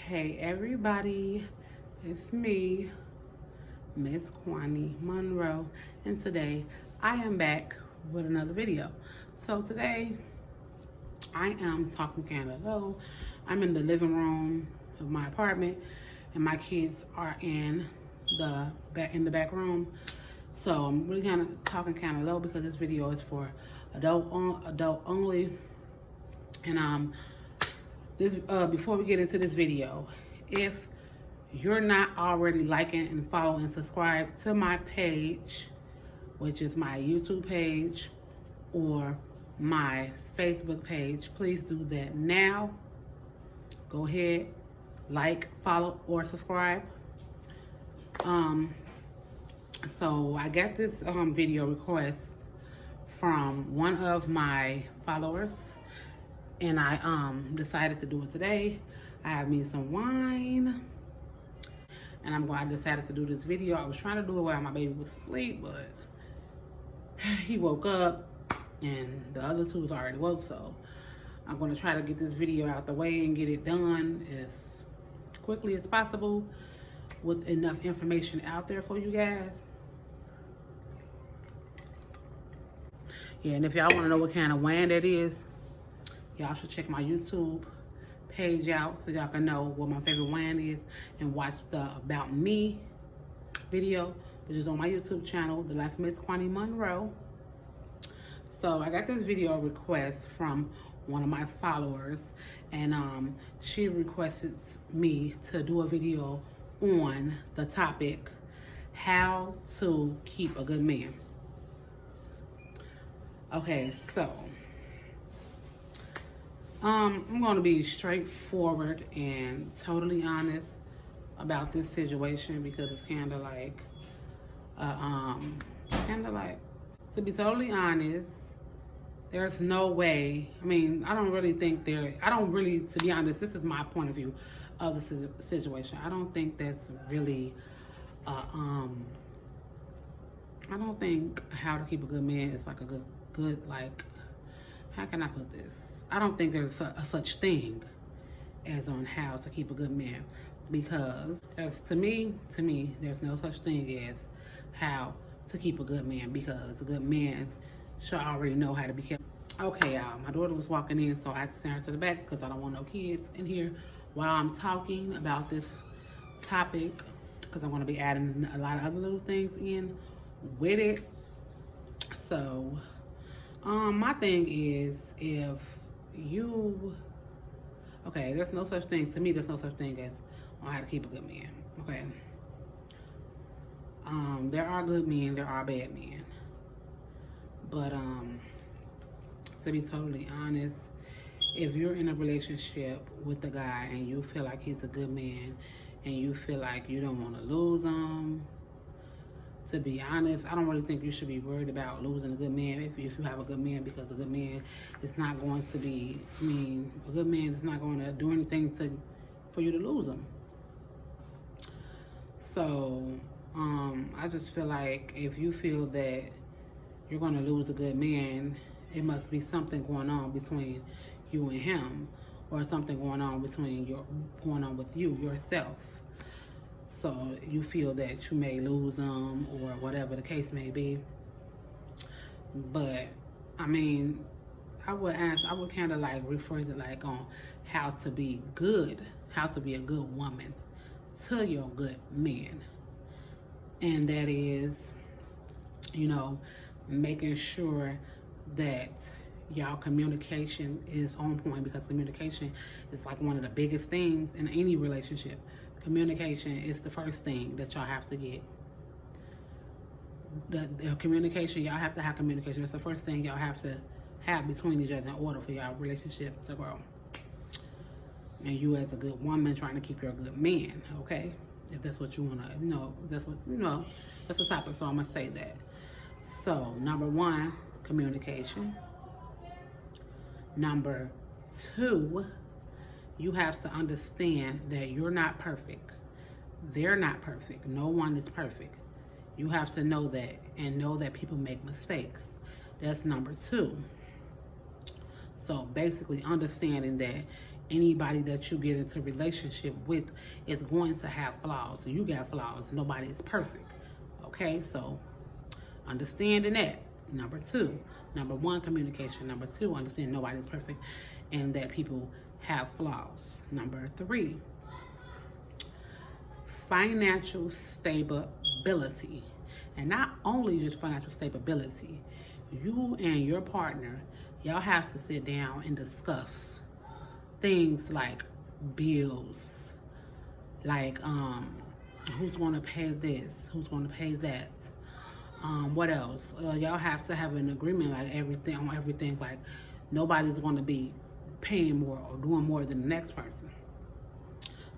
Hey everybody, it's me, Miss Kwani Monroe, and today I am back with another video. So today I am talking kind of low. I'm in the living room of my apartment, and my kids are in the back room. So I'm really kind of talking kind of low because this video is for adult only. And this before we get into this video, if you're not already liking and following and subscribe to my page, which is my YouTube page or my Facebook page, please do that now. Go ahead, like, follow, or subscribe. So I got this video request from one of my followers, and I decided to do it today. I have me some wine, and I decided to do this video. I was trying to do it while my baby was asleep, but he woke up, and the other two was already woke. So I'm gonna try to get this video out the way and get it done as quickly as possible with enough information out there for you guys. Yeah, and if y'all wanna know what kind of wine that is, y'all should check my YouTube page out so y'all can know what my favorite wine is and watch the About Me video, which is on my YouTube channel, The Life of Miss Kwani Monroe. So I got this video request from one of my followers, and she requested me to do a video on the topic, how to keep a good man. Okay, so I'm going to be straightforward and totally honest about this situation, because it's kind of like, to be totally honest, there's no way. I mean, I don't really, to be honest, this is my point of view of the situation. I don't think that's really, I don't think how to keep a good man is like a good, like, how can I put this? I don't think there's a such thing as on how to keep a good man, because to me, there's no such thing as how to keep a good man, because a good man should already know how to be kept. Okay, y'all, my daughter was walking in, so I had to send her to the back because I don't want no kids in here while I'm talking about this topic, because I'm going to be adding a lot of other little things in with it. So, my thing is, if you, okay, there's no such thing, to me, there's no such thing as on how to keep a good man, okay? There are good men, there are bad men. But, to be totally honest, if you're in a relationship with a guy and you feel like he's a good man and you feel like you don't want to lose him, to be honest, I don't really think you should be worried about losing a good man if you have a good man, because a good man is not going to be, a good man is not going to do anything for you to lose him. So, I just feel like if you feel that you're going to lose a good man, it must be something going on between you and him, or something going on with you yourself. So you feel that you may lose them, or whatever the case may be. But I mean, I would kind of like rephrase it like on how to be good, how to be a good woman to your good man. And that is, making sure that y'all communication is on point, because communication is like one of the biggest things in any relationship. Communication is the first thing that y'all have to get. The communication, y'all have to have communication. It's the first thing y'all have to have between each other in order for y'all relationship to grow. And you as a good woman trying to keep your good man, okay? If that's what you want to, that's the topic, so I'm going to say that. So, number one, communication. Number two, you have to understand that you're not perfect. They're not perfect. No one is perfect. You have to know that, and know that people make mistakes. That's number two. So basically understanding that anybody that you get into a relationship with is going to have flaws. So you got flaws. Nobody is perfect. Okay, so understanding that. Number two. Number one, communication. Number two, understand nobody's perfect and that people have flaws. Number three, financial stability. And not only just financial stability, you and your partner, y'all have to sit down and discuss things like bills, like who's going to pay this, who's going to pay that. What else? Y'all have to have an agreement, like everything. Like nobody's going to be paying more or doing more than the next person.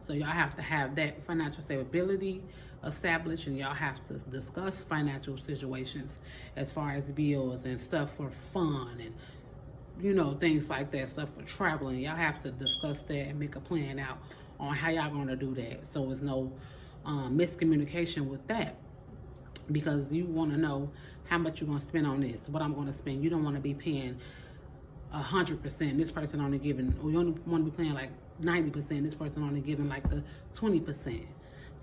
So y'all have to have that financial stability established, and y'all have to discuss financial situations as far as bills and stuff for fun and, you know, things like that, stuff for traveling. Y'all have to discuss that and make a plan out on how y'all gonna do that, so there's no miscommunication with that, because you want to know how much you're gonna spend on this, what I'm gonna spend. You don't want to be paying 100%. This person only giving, or you only want to be paying like 90%. This person only giving like the 20%.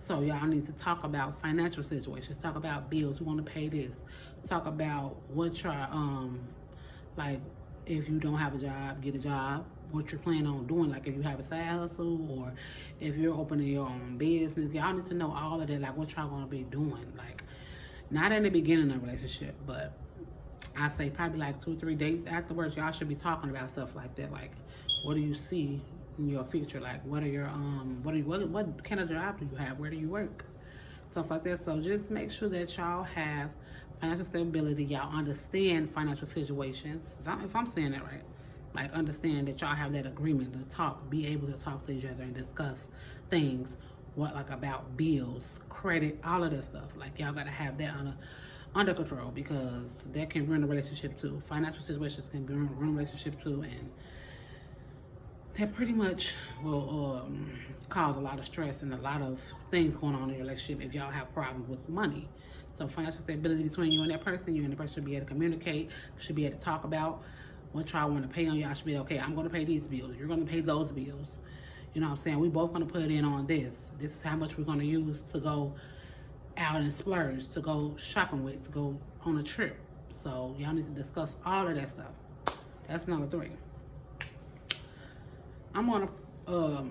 So y'all need to talk about financial situations. Talk about bills. You want to pay this. Talk about what your like if you don't have a job, get a job. What you're planning on doing, like if you have a side hustle or if you're opening your own business. Y'all need to know all of that, like what y'all gonna be doing. Like not in the beginning of a relationship, but I say probably like 2 or 3 days afterwards, y'all should be talking about stuff like that. Like, what do you see in your future? Like, what are your what kind of job do you have? Where do you work? Stuff like that. So just make sure that y'all have financial stability. Y'all understand financial situations. If I'm saying that right, like understand that y'all have that agreement to talk, be able to talk to each other and discuss things. What, like about bills, credit, all of that stuff. Like y'all gotta have that under control, because that can ruin a relationship too. Financial situations can ruin a relationship too, and that pretty much will cause a lot of stress and a lot of things going on in your relationship if y'all have problems with money. So financial stability between you and the person should be able to communicate, should be able to talk about what y'all want to pay on. Y'all should be, okay, I'm going to pay these bills, you're going to pay those bills. You know what I'm saying? We both going to put in on this. This is how much we're going to use to go out and splurge, to go shopping with, to go on a trip. So y'all need to discuss all of that stuff. That's number 3. I'm on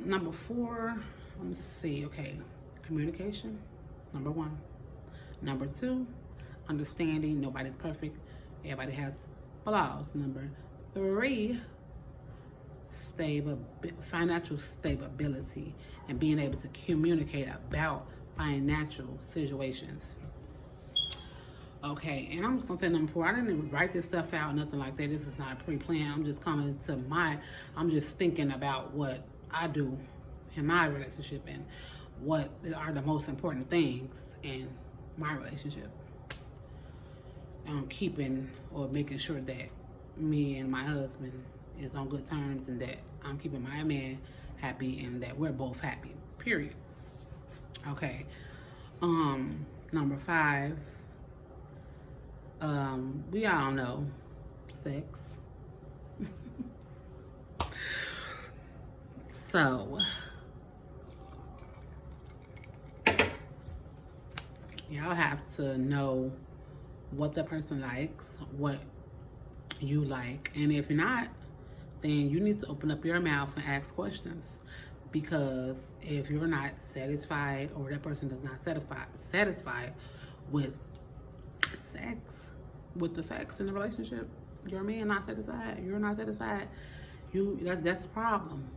number 4. Let me see. Okay, communication. Number 1. Number 2, understanding nobody's perfect. Everybody has flaws. Number 3, financial stability and being able to communicate about financial situations. Okay, and I'm just gonna say number 4. I didn't even write this stuff out, nothing like that. This is not pre-planned. I'm just coming to I'm just thinking about what I do in my relationship and what are the most important things in my relationship. Keeping or making sure that me and my husband is on good terms, and that I'm keeping my man happy, and that we're both happy, period. Okay. Number 5, we all know sex. So y'all have to know what the person likes, what you like, and if not, then you need to open up your mouth and ask questions. Because if you're not satisfied, or that person does not satisfied with sex, with the sex in the relationship, your man not satisfied, you're not satisfied, that's a problem.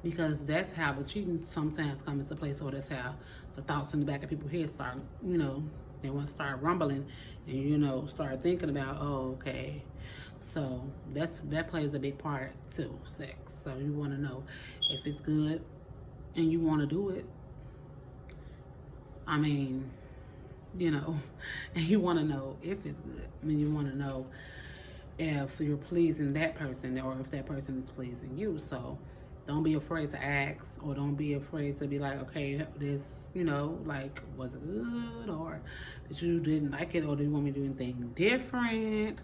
Because that's how the cheating sometimes comes into play. So that's how the thoughts in the back of people's heads start, they want to start rumbling, and start thinking about, oh, okay. So that plays a big part too, sex. So you want to know if it's good and you want to do it. I mean, and you want to know if it's good. I mean, you want to know if you're pleasing that person, or if that person is pleasing you. So don't be afraid to ask, or don't be afraid to be like, okay, this, like, was it good, or that you didn't like it, or do you want me to do anything different,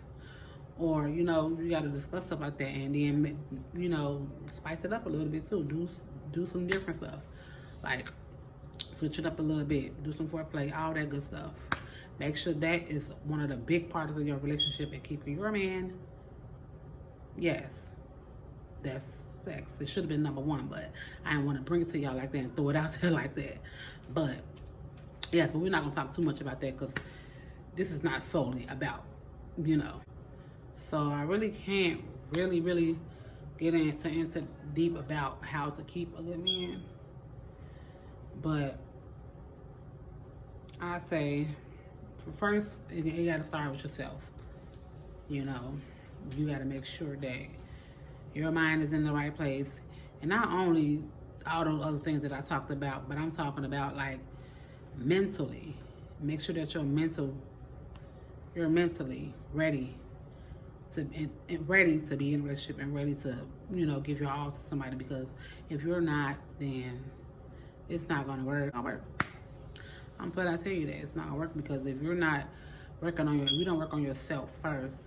Or, you know, you got to discuss stuff like that, and then, you know, spice it up a little bit too. Do some different stuff, like switch it up a little bit, do some foreplay, all that good stuff. Make sure that is one of the big parts of your relationship and keeping your man. Yes, that's sex. It should have been number one, but I didn't want to bring it to y'all like that and throw it out there like that. But yes, but we're not gonna talk too much about that because this is not solely about, you know. So I really can't really get into deep about how to keep a good man. But I say, first, you gotta start with yourself. You know, you gotta make sure that your mind is in the right place. And not only all those other things that I talked about, but I'm talking about like mentally. Make sure that you're mentally ready to ready to be in a relationship and ready to, you know, give your all to somebody. Because if you're not, then it's not gonna work. I'm glad I tell you that it's not gonna work, because if you're not working on you don't work on yourself first,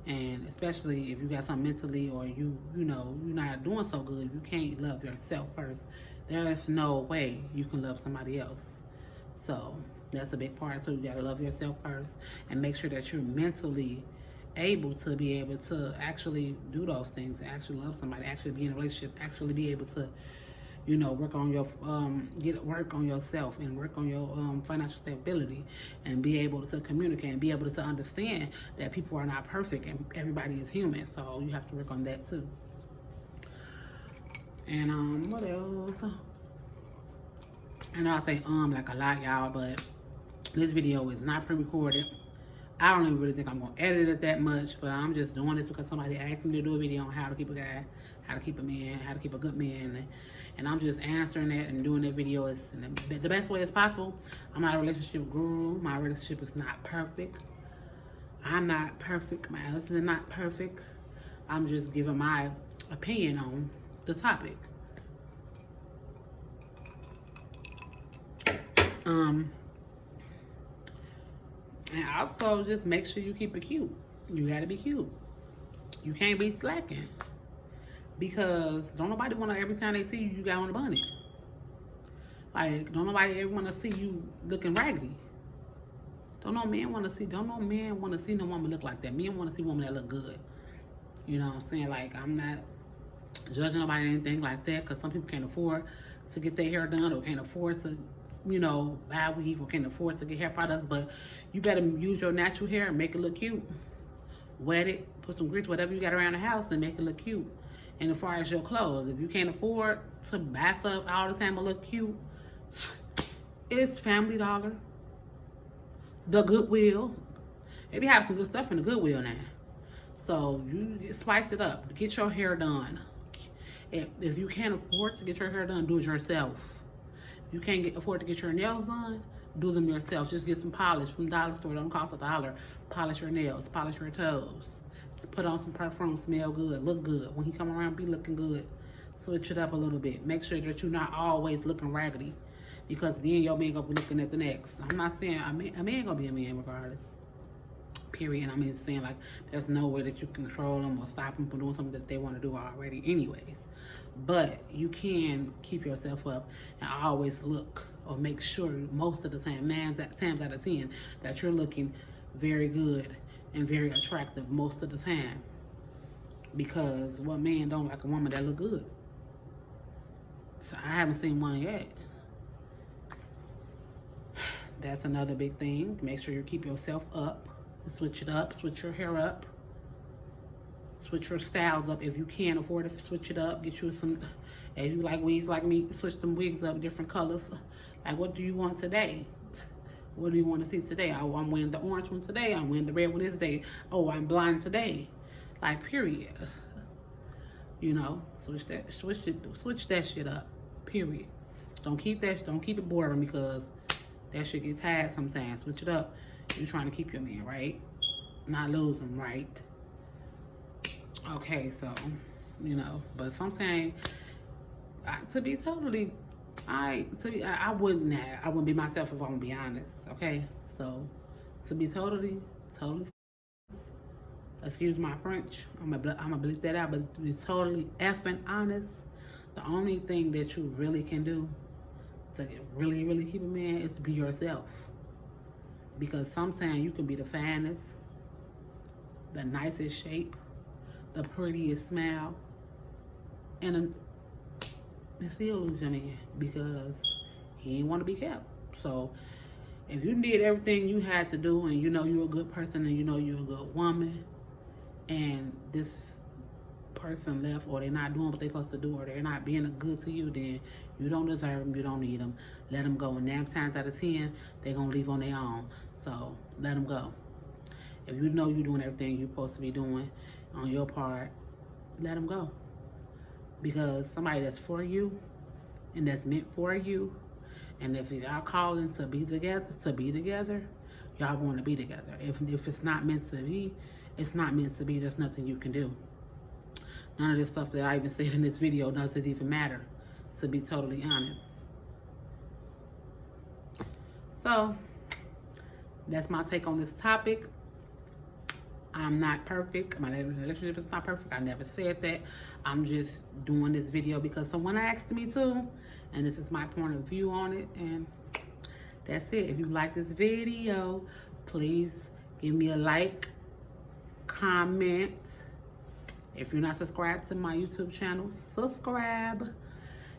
and especially if you got something mentally, or you know you're not doing so good, you can't love yourself first. There's no way you can love somebody else. So that's a big part. So you gotta love yourself first and make sure that you're mentally able to be able to actually do those things, actually love somebody, actually be in a relationship, actually be able to, you know, work on your work on yourself and work on your financial stability, and be able to communicate and be able to understand that people are not perfect and everybody is human. So you have to work on that too. And what else? I know I say like a lot, y'all, but this video is not pre-recorded. I don't even really think I'm gonna edit it that much, but I'm just doing this because somebody asked me to do a video on how to keep a guy, how to keep a man, how to keep a good man, and I'm just answering that and doing that video is the best way as possible. I'm not a relationship guru. My relationship is not perfect. I'm not perfect. My husband is not perfect. I'm just giving my opinion on the topic. And also, just make sure you keep it cute. You gotta be cute. You can't be slacking. Because don't nobody wanna, every time they see you, you got on a bunny. Like, don't nobody ever wanna see you looking raggedy. Don't no man wanna see no woman look like that. Men wanna see women that look good. You know what I'm saying? Like, I'm not judging nobody or anything like that, because some people can't afford to get their hair done, or can't afford to, you know, buy a weave, or can't afford to get hair products. But you better use your natural hair and make it look cute. Wet it, put some grease, whatever you got around the house, and make it look cute. And as far as your clothes, if you can't afford to buy stuff all the time to look cute, it's Family Dollar, the Goodwill. Maybe have some good stuff in the Goodwill now. So you spice it up. Get your hair done. If you can't afford to get your hair done, do it yourself. If you can't afford to get your nails done, do them yourself. Just get some polish from Dollar Store. Don't cost $1. Polish your nails, polish your toes. Just put on some perfume, smell good, look good. When he come around, be looking good. Switch it up a little bit. Make sure that you're not always looking raggedy, because then your man gonna be looking at the next. I'm not saying a man gonna be a man regardless. Period. I'm just saying, like, there's no way that you can control them or stop them from doing something that they want to do already anyways. But you can keep yourself up and always look, or make sure most of the time, times out of 10, that you're looking very good and very attractive most of the time. Because what man don't like a woman that look good? So I haven't seen one yet. That's another big thing. Make sure you keep yourself up. Switch it up, switch your hair up, switch your styles up. If you can't afford to switch it up, get you some, if you like wigs like me, switch them wigs up, different colors. Like, what do you want today? What do you want to see today? Oh, I'm wearing the orange one today. I'm wearing the red one this day. Oh, I'm blind today. Like, period. You know, switch that shit up. Period. Don't keep it boring, because that shit gets tired sometimes. Switch it up. You're trying to keep your man, right? Not lose him, right? Okay, so, you know, but sometimes, I wouldn't be myself if I'm gonna be honest, okay? So, to be totally, excuse my French, I'm gonna bleep that out, but to be totally effing honest, the only thing that you really can do to really, really keep a man is to be yourself. Because sometimes you can be the finest, the nicest shape, the prettiest smile, and still lose your man because he ain't want to be kept. So if you did everything you had to do and you know you're a good person and you know you're a good woman, and this person left, or they're not doing what they're supposed to do, or they're not being good to you, then you don't deserve them, you don't need them. Let them go. And 9 times out of 10, they're going to leave on their own. So let them go. If you know you're doing everything you're supposed to be doing on your part, let them go. Because somebody that's for you and that's meant for you, and if y'all calling to be together, y'all want to be together. If it's not meant to be, it's not meant to be. There's nothing you can do. None of this stuff that I even said in this video doesn't even matter, to be totally honest. So that's my take on this topic. I'm not perfect. My relationship is not perfect. I never said that. I'm just doing this video because someone asked me to, and this is my point of view on it, and that's it. If you like this video, please give me a like, comment. If you're not subscribed to my YouTube channel, subscribe.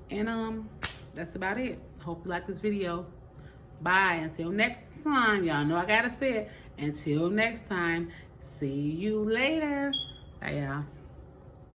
And that's about it. Hope you like this video. Bye. Until next time. Y'all know I gotta say it. Until next time. See you later. Bye, y'all.